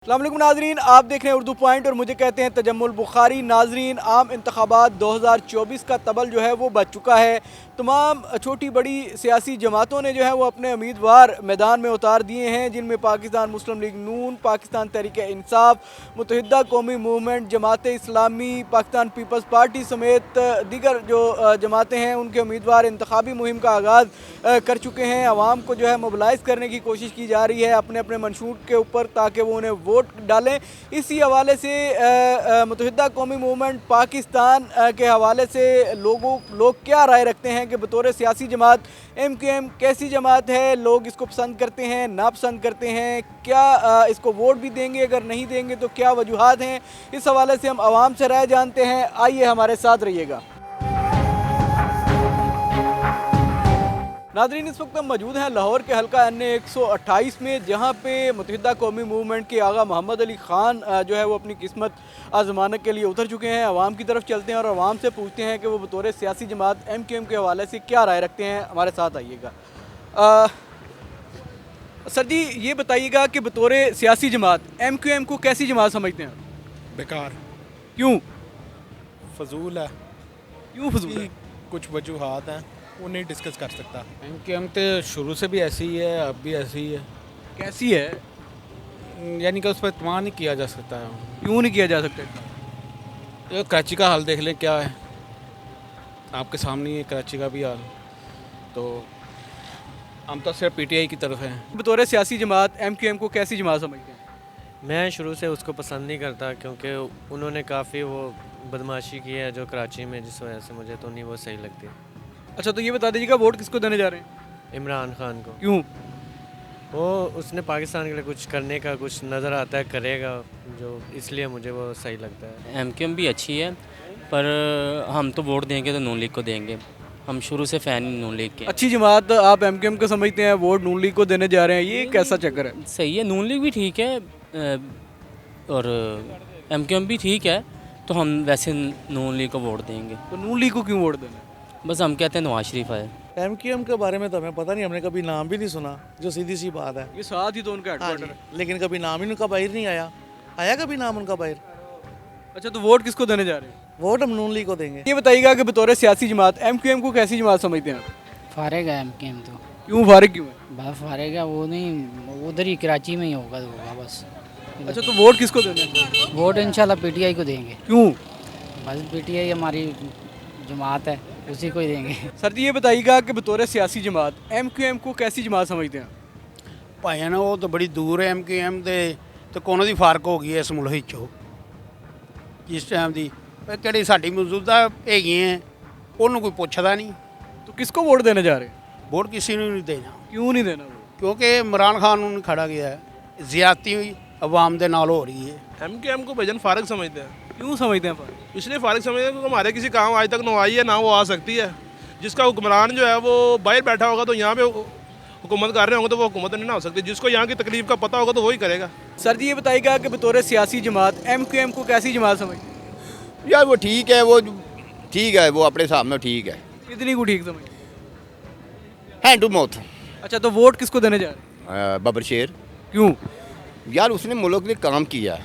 अस्सलाम वालेकुम नाजरीन, आप देख रहे हैं उर्दू पॉइंट और मुझे कहते हैं तजम्मुल बुखारी। नाजरीन, आम इंतखाबात 2024 का तबल जो है वो बच चुका है। तमाम छोटी बड़ी सियासी जमातों ने जो है वो अपने उम्मीदवार मैदान में उतार दिए हैं, जिनमें पाकिस्तान मुस्लिम लीग नून, पाकिस्तान तहरीक इंसाफ, मुत्तहिदा कौमी movement, Jamaat Islami, Pakistan peoples party समेत दीगर जो जमातें हैं उनके उम्मीदवार इंतखाबी मुहिम का आगाज़ कर चुके हैं। आवाम को जो है मोबिलाइज़ करने की कोशिश की जा रही है अपने अपने मंशूर के ऊपर, ताकि वो उन्हें वोट डालें। इसी हवाले से मुत्तहिदा कौमी मूवमेंट पाकिस्तान के हवाले से लोग क्या राय रखते हैं कि बतौर सियासी जमात MQM कैसी जमात है, लोग इसको पसंद करते हैं, नापसंद करते हैं, क्या इसको वोट भी देंगे, अगर नहीं देंगे तो क्या वजूहात हैं। इस हवाले से हम आवाम से राय जानते हैं। आइए हमारे साथ रहिएगा। नाज़रीन, इस वक्त हम मौजूद हैं लाहौर के हल्का NA 128 में, जहाँ पे मुत्तहिदा कौमी मूवमेंट के आगा मोहम्मद अली ख़ान जो है वो अपनी किस्मत आजमाने के लिए उतर चुके हैं। आवाम की तरफ चलते हैं और आवाम से पूछते हैं कि वो बतौर सियासी जमात MQM के हवाले से क्या राय रखते हैं। हमारे साथ आइएगा। सर जी, ये बताइएगा कि बतौर सियासी जमात MQM को कैसी जमात समझते हैं? बेकार। क्यों? फजूल है। क्यों फजूल है? कुछ वजूहात हैं, वो नहीं डिस्कस कर सकता। MQM तो शुरू से भी ऐसी ही है, अब भी ऐसी ही है। कैसी है? यानी कि उस पर इत्मीनान नहीं किया जा सकता है। क्यों नहीं किया जा सकता? ये कराची का हाल देख लें क्या है, आपके सामने ही है कराची का भी हाल। तो हम तो सिर्फ PTI की तरफ हैं। बतौर सियासी जमात MQM को कैसी जमात समझते हैं? मैं शुरू से उसको पसंद नहीं करता, क्योंकि उन्होंने काफ़ी वो बदमाशी की है जो कराची में, जिस वजह से मुझे तो नहीं वो सही लगती। अच्छा, तो ये बता दीजिएगा वोट किसको देने जा रहे हैं? इमरान खान को। क्यों? वो उसने पाकिस्तान के लिए कुछ करने का कुछ नज़र आता है, करेगा जो, इसलिए मुझे वो सही लगता है। MQM भी अच्छी है, पर हम तो वोट देंगे तो नून लीग को देंगे। हम शुरू से फ़ैन ही नून लीग के। अच्छी जमात आप MQM को समझते हैं, वोट नून लीग को देने जा रहे हैं, ये कैसा चक्कर है? सही है, नून लीग भी ठीक है और MQM भी ठीक है, तो हम वैसे नून लीग को वोट देंगे। तो नून लीग को क्यों वोट देना? बस हम कहते हैं नवाज शरीफ आए। MQM के बारे में तो हमें पता नहीं, हमने कभी नाम भी नहीं सुना, जो सीधी सी बात है। ये साथ ही तो उनका हाँ हेडक्वार्टर जी, है। लेकिन कभी नाम ही उनका बाहर नहीं आया। आया कभी नाम उनका बाहर? अच्छा, तो वोट किसको देने जा रहे हैं? वोट हम नून लीग को देंगे। ये बताइएगा कि बतौर सियासी जमात MQM को कैसी जमात समझते हैं आप? फारेग है MQM तो। क्यों फारिग क्यों है? बस फारेग है, वो नहीं, उधर ही कराची में ही होगा बस। अच्छा, तो वोट किसको देने हैं? वोट इंशाल्लाह PTI को देंगे। क्यों? बस PTI हमारी जमात है, उसी को ही देंगे। सर जी, ये बताइएगा कि बतौर सियासी जमात MQM को कैसी जमात समझते हैं? ਭਾਈ ਨਾ ਉਹ ਤਾਂ ਬੜੀ ਦੂਰ ਹੈ MQM ਤੇ ਕੋਨੋਂ ਦੀ ਫਰਕ ਹੋ ਗਈ ਹੈ ਇਸ ਮੁਲਕ ਵਿੱਚੋਂ ਜਿਸ ਟਾਈਮ ਦੀ ਇਹ ਕਿਹੜੀ ਸਾਡੀ ਮੌਜੂਦਾ ਹੈਗੀ ਹੈ ਉਹਨੂੰ ਕੋਈ ਪੁੱਛਦਾ ਨਹੀਂ। तो किसको वोट देने जा रहे हैं? ਵੋਟ ਕਿਸੇ ਨੂੰ ਨਹੀਂ ਦੇਣਾ, क्यों नहीं देना वोट? ਕਿਉਂਕਿ ਇਮਰਾਨ ਖਾਨ ਨੂੰ ਨਹੀਂ ਖੜਾ ਗਿਆ ਹੈ, ਜ਼ਿਆਦਤੀ ਹੋਈ आवाम ਦੇ ਨਾਲ ਹੋ ਰਹੀ है। MQM को भजन फारग समझते हैं। क्यों समझते हैं फारिग? इसलिए फारग समझते हैं क्योंकि हमारे किसी काम आज तक न आई है ना वो आ सकती है। जिसका हुक्मरान जो है वो बाहर बैठा होगा तो यहाँ पे हुकूमत कर रहे होंगे तो वो हुकूमत नहीं ना हो सकती। जिसको यहाँ की तकलीफ का पता होगा तो वही करेगा। सर जी, ये बताइएगा कि बतौर सियासी जमात MQM को कैसी जमात समझते हैं? यार वो ठीक है, वो ठीक है, वो अपने हिसाब में ठीक है। कितनी को ठीक समझते हैं? Hand to mouth. अच्छा, तो वोट किसको देने जा रहे हैं? बबर शेर। क्यों? यार उसने मुल्क के लिए काम किया,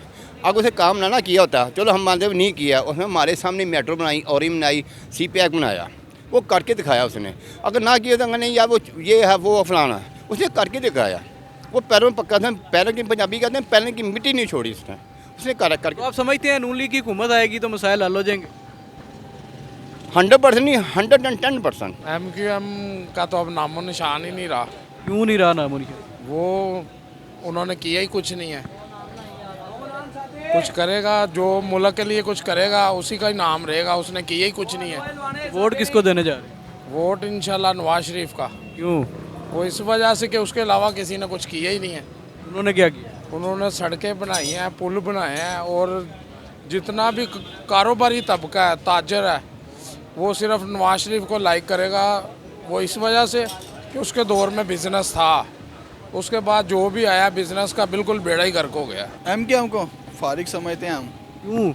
अगर उसे काम ना किया होता, चलो हम मानते नहीं किया, उसने हमारे सामने मेट्रो बनाई, औरिम बनाई, CPAC बनाया, वो करके दिखाया उसने। अगर ना किया तो नहीं यार वो ये है वो फलाना, उसने करके दिखाया। वो पैरों में पक्का था, पैरों की पंजाबी कहते हैं पैरों की मिट्टी नहीं छोड़ी उसने करके। तो आप समझते हैं नून लीग की हुकूमत आएगी तो मसाइल हल हो जाएंगे? 100% नहीं, 110%। MQM का तो अब नामो निशान ही नहीं रहा। क्यों नहीं रहा नाम उनके? वो उन्होंने किया ही कुछ नहीं है। कुछ करेगा जो मुल्क के लिए कुछ करेगा उसी का ही नाम रहेगा, उसने किया ही कुछ नहीं है। वोट किसको देने जा रहे हैं? वोट इंशाल्लाह नवाज शरीफ का। क्यों? वो इस वजह से कि उसके अलावा किसी ने कुछ किया ही नहीं है। उन्होंने क्या किया? उन्होंने सड़कें बनाई हैं, पुल बनाए हैं, और जितना भी कारोबारी तबका है, ताजर है, वो सिर्फ नवाज शरीफ को लाइक करेगा। वो इस वजह से कि उसके दौर में बिज़नेस था, उसके बाद जो भी आया बिज़नेस का बिल्कुल बेड़ा ही गर्क हो गया। MQM को फारिग समझते हैं हम। क्यों?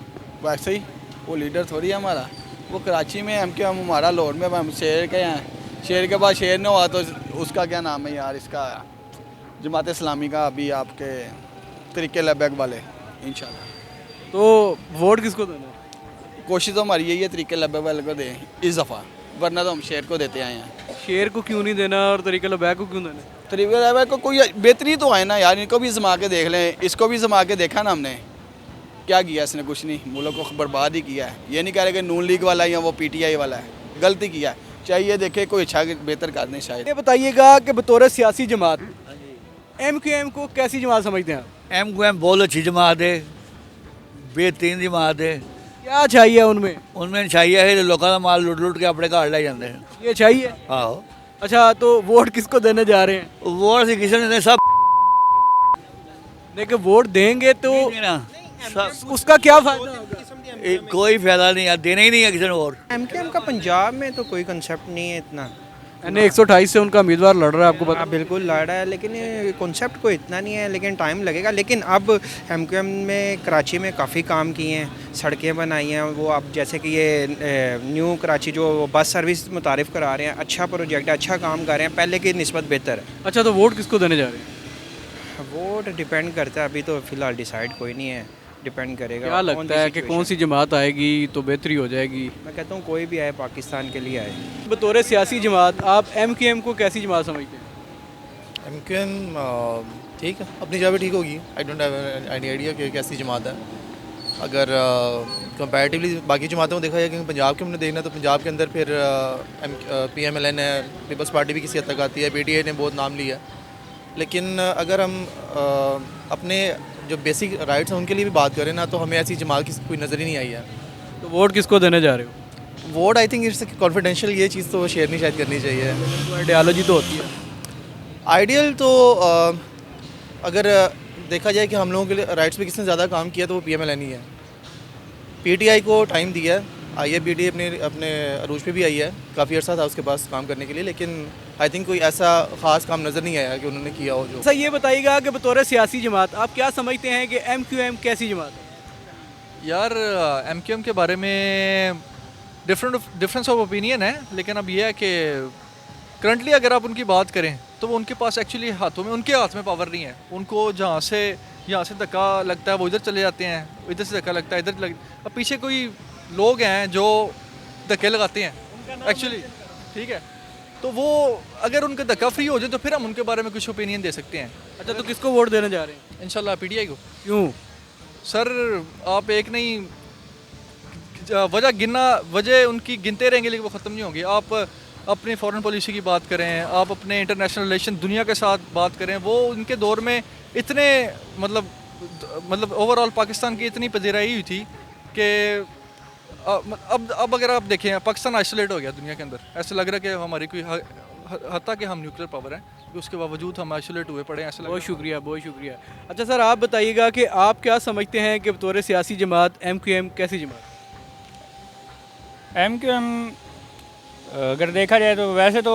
वैसे ही वो लीडर थोड़ी है हमारा। वो कराची में MQM हमारा लाहौर में हम शेर के हैं, शेर के बाद शेर नहीं हुआ तो उसका क्या नाम है यार, इसका जमात इस्लामी का अभी आपके तरीके लबैक वाले इंशाल्लाह। तो वोट किसको देना है? कोशिश तो हमारी यही है तरीके लबैक वाले को दें इस दफ़ा, वरना तो हम शेर को देते आए हैं। शेर को क्यों नहीं देना और तरीके लबैक को क्यों देना? तरीके लबैक को कोई बेहतरी तो आए ना यार, इनको भी जमा के देख लें, इसको भी जमा के देखा ना हमने, क्या किया इसने? कुछ नहीं, मुल्क को बर्बाद ही किया है। ये नहीं कह रहे कि नून लीग वाला या वो PTI वाला है, गलती किया है। चाहिए देखे कोई अच्छा बेहतर कर दें शायद। ये बताइएगा कि बतौर सियासी जमात MQM को कैसी जमात समझते हैं आप? MQM बहुत अच्छी जमात है, बेहतरीन जमात है। क्या चाहिए उनमें? उनमें चाहिए है लोगों का माल लुट लुट के अपने घर ले जाते हैं। ये चाहिए। आहो, अच्छा, तो वोट किसको देने जा रहे हैं? वोट से किसी ने सब देखिए वोट देंगे तो देना, सब उसका क्या फायदा होगा? कोई फायदा नहीं है, देना ही नहीं है किसी ने वोट। MQM का पंजाब में तो कोई कंसेप्ट नहीं है इतना। यानी 128 से उनका उम्मीदवार लड़ रहा है, आपको पता? हाँ बिल्कुल लड़ रहा है, लेकिन कॉन्सेप्ट कोई इतना नहीं है, लेकिन टाइम लगेगा। लेकिन अब MQM में कराची में काफ़ी काम किए हैं, सड़कें बनाई हैं वो। अब जैसे कि ये न्यू कराची जो बस सर्विस मुतारिफ़ करा रहे हैं, अच्छा प्रोजेक्ट है, अच्छा काम कर रहे हैं, पहले की निस्बत बेहतर है। अच्छा, तो वोट किसको देने जा रहे हैं? वोट डिपेंड करता है, अभी तो फ़िलहाल डिसाइड कोई नहीं है, डिपेंड करेगा। क्या लगता है कि कौन सी जमात आएगी तो बेहतरी हो जाएगी? मैं कहता हूँ कोई भी आए, पाकिस्तान के लिए आए। बतौर सियासी जमात आप MQM को कैसी जमात समझते हैं? MQM ठीक है, अपनी जगह ठीक होगी। I don't have any idea कि कैसी जमात है। अगर कंपैरेटिवली बाकी जमातों को देखा जाए, क्योंकि पंजाब के हमने देखना, तो पंजाब के अंदर फिर PMLN है, पीपल्स पार्टी भी किसी हद तक आती है, PTI ने बहुत नाम लिया है। लेकिन अगर हम अपने जो बेसिक राइट्स हैं उनके लिए भी बात करें ना, तो हमें ऐसी जमात की कोई नज़र ही नहीं आई है। तो वोट किसको देने जा रहे हो? Vote I think it's confidential, ये चीज़ तो शेयर नहीं शायद करनी चाहिए। आइडियालॉजी तो होती है। आइडियल तो अगर देखा जाए कि हम लोगों के लिए राइट्स पे किसने ज़्यादा काम किया तो वो PMLN ही है। PTI को टाइम दिया है, आई है PTI अपने अरूज पे भी आई है, काफ़ी अर्सा था उसके पास काम करने के लिए, लेकिन आई थिंक कोई ऐसा ख़ास काम नज़र नहीं आया कि उन्होंने किया हो। जो सर ये बताइएगा कि बतौर सियासी जमात आप क्या समझते हैं कि MQM कैसी जमात है? यार MQM के बारे में डिफरेंस ऑफ ओपिनियन है, लेकिन अब ये है कि करंटली अगर आप उनकी बात करें तो वो उनके पास एक्चुअली उनके हाथ में पावर नहीं है। उनको यहाँ से धक्का लगता है वो इधर चले जाते हैं, इधर से धक्का लगता है इधर अब पीछे कोई लोग हैं जो धक्के लगाते हैं एक्चुअली, ठीक है। तो वो अगर उनका धक्का फ्री हो जाए तो फिर हम उनके बारे में कुछ ओपिनियन दे सकते हैं। अच्छा, तो किसको वोट देने जा रहे हैं? इंशाल्लाह PTI को। क्यों सर? आप एक नहीं वजह उनकी गिनते रहेंगे लेकिन वो ख़त्म नहीं होंगी। आप अपनी फॉरेन पॉलिसी की बात करें, आप अपने इंटरनेशनल रिलेशन दुनिया के साथ बात करें, वो उनके दौर में इतने मतलब ओवरऑल पाकिस्तान की इतनी पजीराई हुई थी कि अब अगर आप देखें पाकिस्तान आइसोलेट हो गया दुनिया के अंदर। ऐसा लग रहा है कि हमारी कोई हत्ता कि हम न्यूक्लियर पावर हैं, उसके बावजूद हम आइसोलेट हुए पड़े हैं। ऐसा बहुत शुक्रिया, बहुत शुक्रिया। अच्छा सर, आप बताइएगा कि आप क्या समझते हैं कि बतौर सियासी जमात MQM कैसी जमात? MQM अगर देखा जाए तो वैसे तो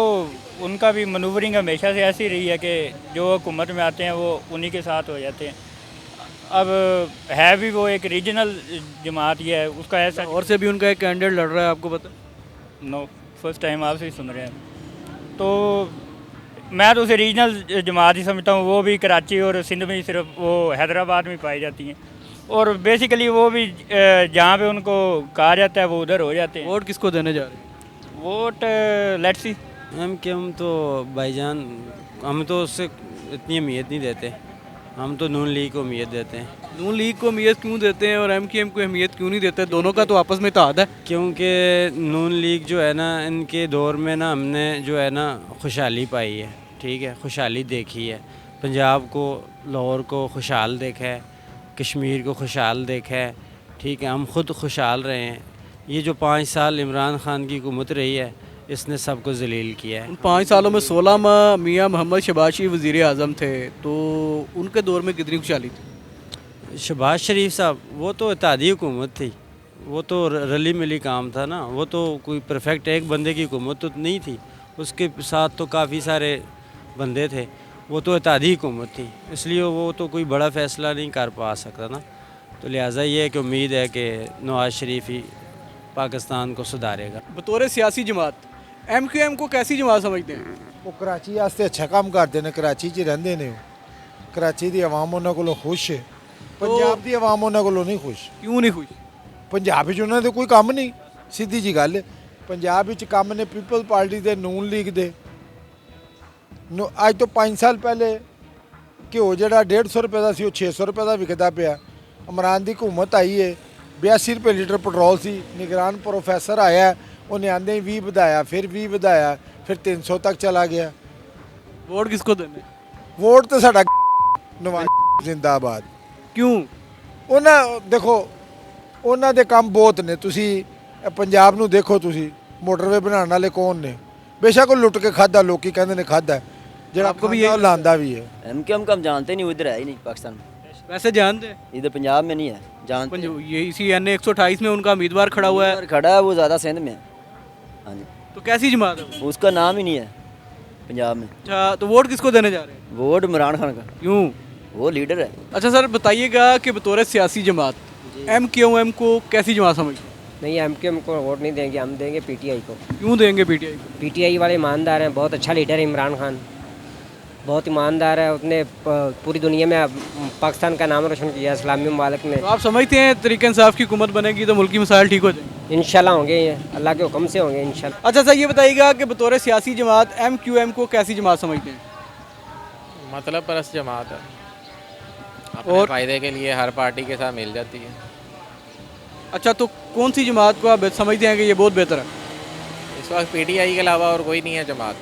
उनका भी मनूवरिंग हमेशा से ऐसी रही है कि जो हुकूमत में आते हैं वो उन्हीं के साथ हो जाते हैं। अब है भी वो एक रीजनल जमात ही है, उसका ऐसा और से भी उनका एक कैंडिडेट लड़ रहा है, आपको पता? नो, फर्स्ट टाइम आपसे ही सुन रहे हैं। तो मैं तो उसे रीजनल जमात ही समझता हूँ। वो भी कराची और सिंध में ही सिर्फ वो हैदराबाद में पाई जाती हैं, और बेसिकली वो भी जहाँ पे उनको कहा जाता है वो उधर हो जाते हैं। वोट किसको देने जा रहे हैं? Vote let's see. MQM तो भाईजान हम तो उससे इतनी अहमियत नहीं देते, हम तो नून लीग को अहमियत देते हैं। नून लीग को अहमियत क्यों देते हैं और MQM को अहमियत क्यों नहीं देते? दोनों का तो आपस में इत्तेहाद है। क्योंकि नून लीग जो है ना, इनके दौर में ना हमने जो है ना खुशहाली पाई है, ठीक है, खुशहाली देखी है। पंजाब को, लाहौर को खुशहाल देखा है, कश्मीर को खुशहाल देखा है, ठीक है, हम खुद खुशहाल रहे हैं। ये जो 5 साल इमरान खान की हुकूमत रही है, इसने सबको जलील किया है। उन 5 सालों में 16 माह मियाँ मोहम्मद शहबाज शरीफ वज़ीर आज़म थे, तो उनके दौर में कितनी खुशहाली थी? शहबाज शरीफ साहब वो तो इत्तेहादी हुकूमत थी, वो तो रली मिली काम था ना, वो तो कोई परफेक्ट एक बंदे की हुकूमत तो नहीं थी, उसके साथ तो काफ़ी सारे बंदे थे, वो तो इत्तेहादी हुकूमत थी, इसलिए वो तो कोई बड़ा फ़ैसला नहीं कर पा सकता ना। तो लिहाजा ये है कि उम्मीद है कि नवाज़ शरीफ ही पाकिस्तान को सुधारेगा। बतौर सियासी जमात MQM को कैसी जमात समझते हैं? वो कराची वास्ते अच्छा काम करते हैं, कराची च रहिंदे ने, कराची दी आवाम उन्हां कोलों खुश है, पंजाब दी आवाम उन्हां कोलों नहीं खुश। क्यों नहीं खुश? पंजाब विच उन्हां दे कोई काम नहीं, सीधी जी गल है। पंजाब विच काम ने पीपल पार्टी दे, नून लीग दे। अज तो 5 साल पहले घ्यो जिहड़ा 150 रुपए का सी वो 600 रुपए का विकदा पिया। इमरान दी हुकूमत आई है, 82 रुपए लीटर पेट्रोल सी। निगरान प्रोफैसर आया, उन्हें आंदे ही 20 वधाया, फिर 20 वधाया, फिर 300 तक चला गया। वोट किसको देने? वोट तो साडा नवाज जिंदाबाद। क्यों? उन्हां देखो उन्हां दे काम बहुत ने। तुसी पंजाब नूं देखो, तुसी मोटरवे बनाने वाले कौन ने? बेशक वो लुट के खादा, लोग कहते ने खादा, जो आपको भी ये लांदा भी है। एमक्यूएम का हम जानते नहीं, उधर है ही नहीं पाकिस्तान में। वैसे जानते हैं? इधर पंजाब में नहीं है, जानते ये इसी NA 128 में उनका उम्मीदवार खड़ा हुआ है। खड़ा है वो, ज़्यादा सिंध में है। हाँ जी। तो कैसी जमात है? उसका नाम ही नहीं है पंजाब में। अच्छा, तो वोट किसको देने जा रहे हैं? वोट इमरान खान का। क्यों? वो लीडर है। अच्छा सर, बताइएगा कि बतौर सियासी जमात MQM को कैसी जमात समझते हैं? नहीं, MQM को वोट नहीं देंगे, हम देंगे PTI को। क्यों देंगे PTI को? PTI वाले ईमानदार हैं, बहुत अच्छा लीडर है इमरान खान, बहुत ईमानदार है। उसने पूरी दुनिया में पाकिस्तान का नाम रोशन किया, इस्लामी ममालिक ने। तो आप समझते हैं तरीके इंसाफ की हुकूमत बनेगी तो मुल्की मसाइल ठीक हो जाएंगे? इंशाल्लाह होंगे, ये अल्लाह के हुक्म से होंगे इंशाल्लाह। अच्छा सर, ये बताइएगा कि बतौर सियासी जमात MQM को कैसी जमात समझते हैं? मतलब परस्त जमात है, अपने फ़ायदे के लिए हर पार्टी के साथ मिल जाती है। अच्छा, तो कौन सी जमात को आप समझते हैं कि ये बहुत बेहतर है? इस वक्त PTI के अलावा और कोई नहीं है जमात,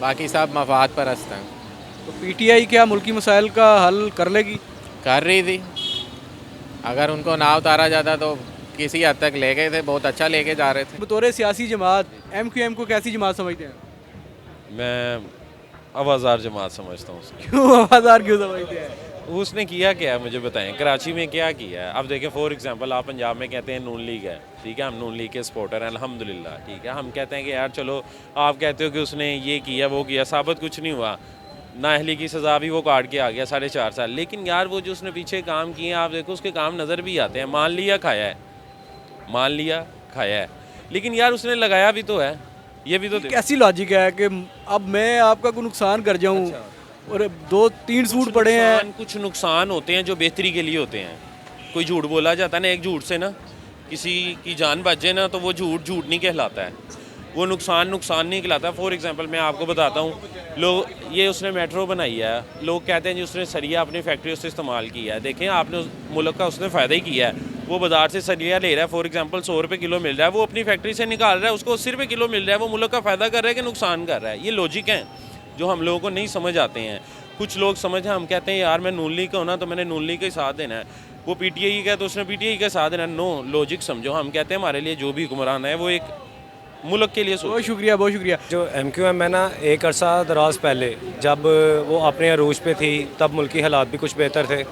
बाकी सब मफाद परस्त हैं। तो PTI क्या मुल्की मसाइल का हल कर लेगी? कर रही थी, अगर उनको ना उतारा जाता तो किसी हद तक ले गए थे, बहुत अच्छा लेके जा रहे थे। बतौर सियासी जमात MQM को कैसी जमात समझते हैं? मैं आवाज़ार जमात समझता हूँ। क्यों आवाज़ार क्यों समझते हैं? उसने किया क्या है मुझे बताएं, कराची में क्या किया है? अब देखें फॉर एग्जांपल, आप पंजाब में कहते हैं नून लीग है, ठीक है, हम नून लीग के सपोर्टर हैं अल्हम्दुलिल्लाह, ठीक है। हम कहते हैं कि यार चलो, आप कहते हो कि उसने ये किया वो किया, साबित कुछ नहीं हुआ, नाअहली की सज़ा भी वो काट के आ गया 4.5 साल। लेकिन यार वो जो उसने पीछे काम किए हैं, आप देखो उसके काम नज़र भी आते हैं। मान लिया खाया है, मान लिया खाया है, लेकिन यार उसने लगाया भी तो है। ये भी तो कैसी लॉजिक है कि अब मैं आपका कोई नुकसान कर जाऊँ और 2-3 सूट पड़े हैं? कुछ नुकसान होते हैं जो बेहतरी के लिए होते हैं। कोई झूठ बोला जाता है ना, एक झूठ से ना किसी की जान बच जाए ना, तो वो झूठ नहीं कहलाता है, वो नुकसान नहीं कहलाता। फॉर एग्जांपल मैं आपको बताता हूँ, लोग ये उसने मेट्रो बनाई है, लोग कहते हैं जी उसने सरिया अपनी फैक्ट्री से इस्तेमाल किया है। देखें, आपने मुल्क का उसने फ़ायदा ही किया है। वो बाज़ार से सरिया ले रहा है, फॉर एग्जांपल 100 रुपये किलो मिल रहा है, वो अपनी फैक्ट्री से निकाल रहा है, उसको 80 रुपये किलो मिल रहा है। वो मुल्क का फ़ायदा कर रहा है कि नुकसान कर रहा है? ये लॉजिक है जो हम लोगों को नहीं समझ आते हैं। कुछ लोग समझ, हम कहते हैं यार मैं नून लीग का होना तो मैंने नून लीग का ही साथ देना है, वो PTI का है तो उसने PTI का साथ देना है। नो, लॉजिक समझो। हम कहते हैं हमारे लिए जो भी हुक्मरान है वो एक मुल्क के लिए। बहुत शुक्रिया, बहुत शुक्रिया। जो MQM है ना, एक अरसा दराज पहले जब वो अपने अरूज पे थी, तब मुल्की हालात भी कुछ बेहतर थे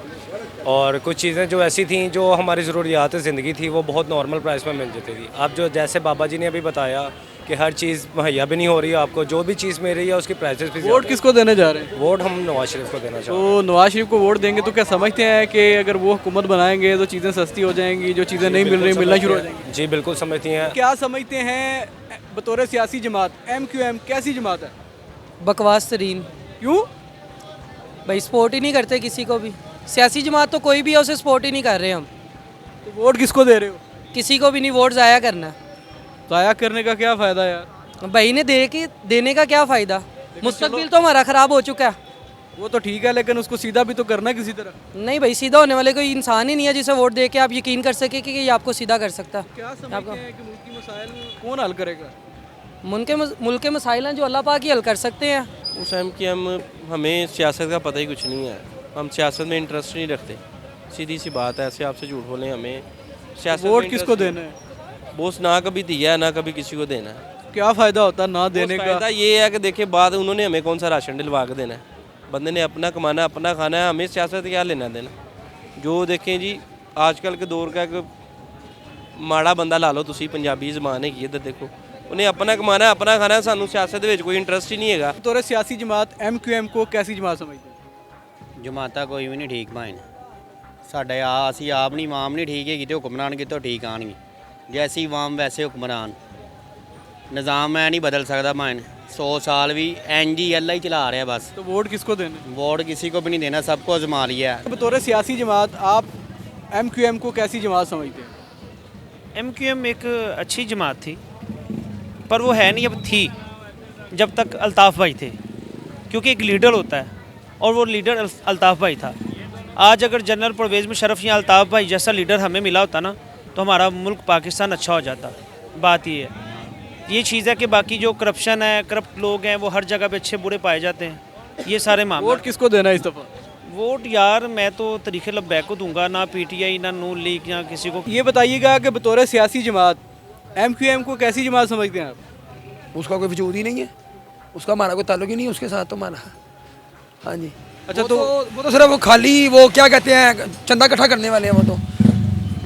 और कुछ चीज़ें जो ऐसी थी जो हमारी ज़रूरियात ज़िंदगी थी वो बहुत नॉर्मल प्राइस में मिल जाती थी। अब जो जैसे बाबा जी ने अभी बताया कि हर चीज़ मुहैया भी नहीं हो रही है, आपको जो भी चीज़ मिल रही है उसकी प्राइसेस भी। वोट किसको देने जा रहे हैं? वोट हम नवाज शरीफ को देना चाहते हैं। तो नवाज शरीफ को वोट देंगे तो क्या समझते हैं कि अगर वो हुकूमत बनाएंगे तो चीज़ें सस्ती हो जाएंगी, जो चीज़ें नहीं मिल रही मिलना शुरू हो जाएंगी? जी बिल्कुल समझती हैं। क्या समझते हैं बतौर सियासी जमात MQM कैसी जमात है? बकवास तरीन। क्यों भाई? सपोर्ट ही नहीं करते किसी को भी। सियासी जमात तो कोई भी है, उसे सपोर्ट ही नहीं कर रहे हम। तो वोट किसको दे रहे हो? किसी को भी नहीं, वोट ज़ाया करना। ज़ाया करने का क्या फ़ायदा यार? भाई ने देने का क्या फ़ायदा? मुस्तकबिल तो हमारा ख़राब हो चुका है। वो तो ठीक है, लेकिन उसको सीधा भी तो करना है किसी तरह। नहीं भाई, सीधा होने वाले कोई इंसान ही नहीं है जिसे वोट दे के आप यकीन कर सके कि ये आपको सीधा कर सकता है। क्या समझते हैं कि मुल्क की मसाइल कौन हल करेगा? मुल्क के मसाइल हैं जो अल्लाह पाक ही हल कर सकते हैं। उस टाइम कि हमें सियासत का पता ही कुछ नहीं है, हम सियासत में इंटरेस्ट नहीं रखते, सीधी सी बात है। ऐसे आपसे झूठ बोलें, हमें सियासत वोट किसको देना है? बोस ना कभी दिया है ना कभी किसी को देना है। क्या फ़ायदा होता है ना देने का? फ़ायदा ये है कि देखिए, बाद उन्होंने हमें कौन सा राशन दिलवा के देना है? बंदे ने अपना कमाना, अपना खाना है, हमें सियासत क्या लेना देना? जो देखें जी, आजकल के दौर का एक माड़ा बंदा ला लो तुसी, पंजाबी ज़बान है की, इधर देखो, उन्हें अपना कमाना, अपना खाना, सानू सियासत में कोई इंटरेस्ट ही नहीं है। बतौर सियासी जमात MQM को कैसी जमात समझते हैं? जमाता कोई भी नहीं ठीक भाई, साडे असी आप नहीं, आवाम नहीं ठीक है, हुक्मरान कितों ठीक आएंगे? जैसी आवाम वैसे हुक्मरान, निज़ाम मैं नहीं बदल सकता भाई, 100 साल भी एन जी अल्लाह ही चला रहा है बस। तो वोट किसको देना? वोट किसी को भी नहीं देना, सबको आजमा लिया है। बतौर सियासी जमात आप MQM को कैसी जमात समझते हैं? MQM एक अच्छी जमात थी, पर वो है नहीं, अब थी जब तक अल्ताफ़ भाई थे, क्योंकि एक लीडर होता है और वो लीडर अल्ताफ़ भाई था। आज अगर जनरल परवेज़ मुशर्रफ या अल्ताफ़ भाई जैसा लीडर हमें मिला होता ना, तो हमारा मुल्क पाकिस्तान अच्छा हो जाता। बात ये है, ये चीज़ है कि बाकी जो करप्शन है, करप्ट लोग हैं, वो हर जगह पे अच्छे बुरे पाए जाते हैं। ये सारे मामले। वोट किसको देना इस दफ़ा? वोट यार मैं तो तरीक़े लब्बैक को दूंगा, ना PTI ना नून लीग या किसी को। ये बताइएगा कि बतौर सियासी जमात MQM को कैसी जमात समझते हैं आप? उसका कोई वजूद ही नहीं है, उसका हमारा कोई ताल्लुक ही नहीं है उसके साथ तो हमारा। हाँ जी। अच्छा, वो तो सिर्फ वो खाली वो क्या कहते हैं चंदा इकट्ठा करने वाले हैं।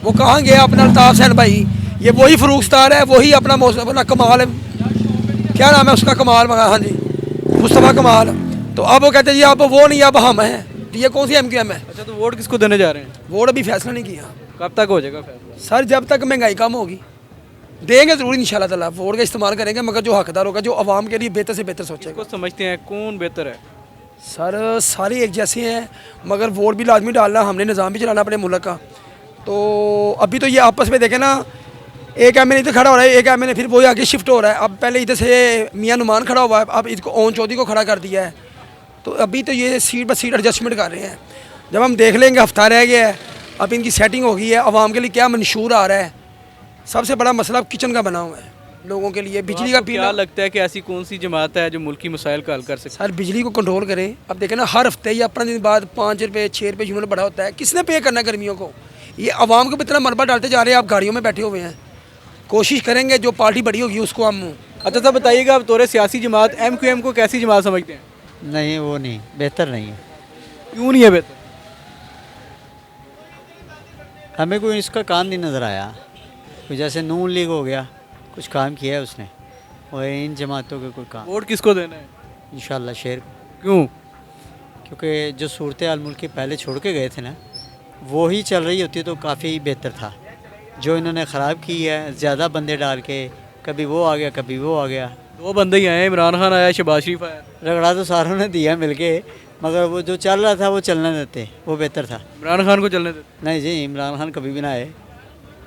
वो कहाँ गया अपना अल्ताफ़ हुसैन भाई? ये वही फ़रूख स्टार है, वही अपना कमाल है, क्या नाम है उसका, कमाल मंगा। हाँ जी, मुस्तफ़ा कमाल। तो अब वो कहते हैं जी अब वो नहीं, अब हम हैं। तो ये कौन सी MQM है? अच्छा, तो वोट किसको देने जा रहे हैं? वोट अभी फैसला नहीं किया। कब तक हो जाएगा फैसला? सर जब तक महंगाई कम होगी देंगे ज़रूर इंशाल्लाह ताला, वोट का इस्तेमाल करेंगे, मगर जो हकदार होगा, जो आवाम के लिए बेहतर से बेहतर सोचेगा। किसको समझते हैं कौन बेहतर है? सर सारे एक जैसे हैं, मगर वोट भी लाजमी डालना, हमने निज़ाम भी चलाना अपने मुल्क का। तो अभी तो ये आपस में देखें ना, एक MLA इधर खड़ा हो रहा है, एक MLA फिर वही आगे शिफ्ट हो रहा है। अब पहले इधर से मियां नुमान खड़ा हुआ है, अब इसको ओन चौधरी को खड़ा कर दिया है। तो अभी तो ये सीट ब सीट एडजस्टमेंट कर रहे हैं। जब हम देख लेंगे, हफ्ता रह गया है, अब इनकी सेटिंग हो गई है, आवाम के लिए क्या मंशूर आ रहा है। सबसे बड़ा मसला किचन का बना हुआ है लोगों के लिए, बिजली का क्या लगता है कि ऐसी कौन सी जमात है जो मुल्की मसाइल का हल कर सकती है? सर बिजली को कंट्रोल करें। अब देखें ना, हर हफ्ते या 15 दिन बाद 5 रुपये 6 रुपये यूनिट बढ़ा होता है। किसने पे करना है गर्मियों को? ये आवाम को भी इतना मरबा डालते जा रहे हैं, आप गाड़ियों में बैठे हुए हैं। कोशिश करेंगे जो पार्टी बड़ी होगी उसको हम। अच्छा साहब बताइएगा, अब तौर सियासी जमात MQM को कैसी जमात समझते हैं? नहीं, वो नहीं, बेहतर नहीं है। क्यों नहीं है बेहतर? हमें कोई इसका काम नहीं नज़र आया। कोई जैसे नून लीग हो गया, कुछ काम किया है उसने, और इन जमातों के कोई काम। वोट किसको देना है? इंशाल्लाह शेर। क्यों? क्योंकि जो सूरत हाल मुल्क के पहले छोड़ के गए थे ना, वो ही चल रही होती तो काफ़ी बेहतर था। जो इन्होंने ख़राब की है, ज़्यादा बंदे डाल के, कभी वो आ गया कभी वो आ गया। 2 बंदे ही आए, इमरान खान आया, शहबाज शरीफ आया। रगड़ा तो सारों ने दिया मिल के, मगर वो जो चल रहा था वो चलने देते, वो बेहतर था। इमरान खान को चलने देते? नहीं जी, इमरान खान कभी भी ना आए।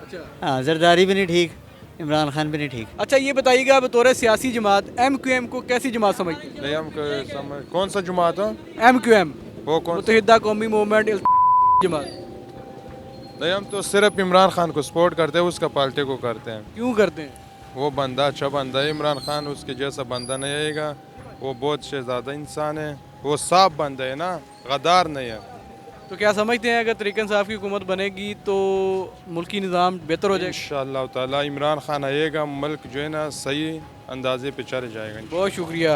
अच्छा। हाँ, जरदारी भी नहीं ठीक, इमरान खान भी नहीं ठीक। अच्छा ये बताइएगा, बतौर सियासी जमात MQM को कैसी जमात समझते हैं? नहीं, हम कौन सा जमात है? MQM, वो कौन? मुत्तहिदा कौमी मूवमेंट जमात। नहीं, हम तो सिर्फ इमरान खान को सपोर्ट करते हैं, उसका पार्टी को करते हैं। क्यों करते हैं? वो बंदा अच्छा बंदा है, इमरान खान उसके जैसा बंदा नहीं आएगा। वो बहुत शहजादा इंसान है, वो साफ बंदा है ना, गद्दार नहीं है। तो क्या समझते हैं अगर तरीक़न साहब की हुकूमत बनेगी तो मुल्की निज़ाम बेहतर हो जाएगा? इंशाअल्लाह ताला इमरान खान आएगा, मुल्क जो है ना सही अंदाजे पे चल जाएगा। बहुत शुक्रिया।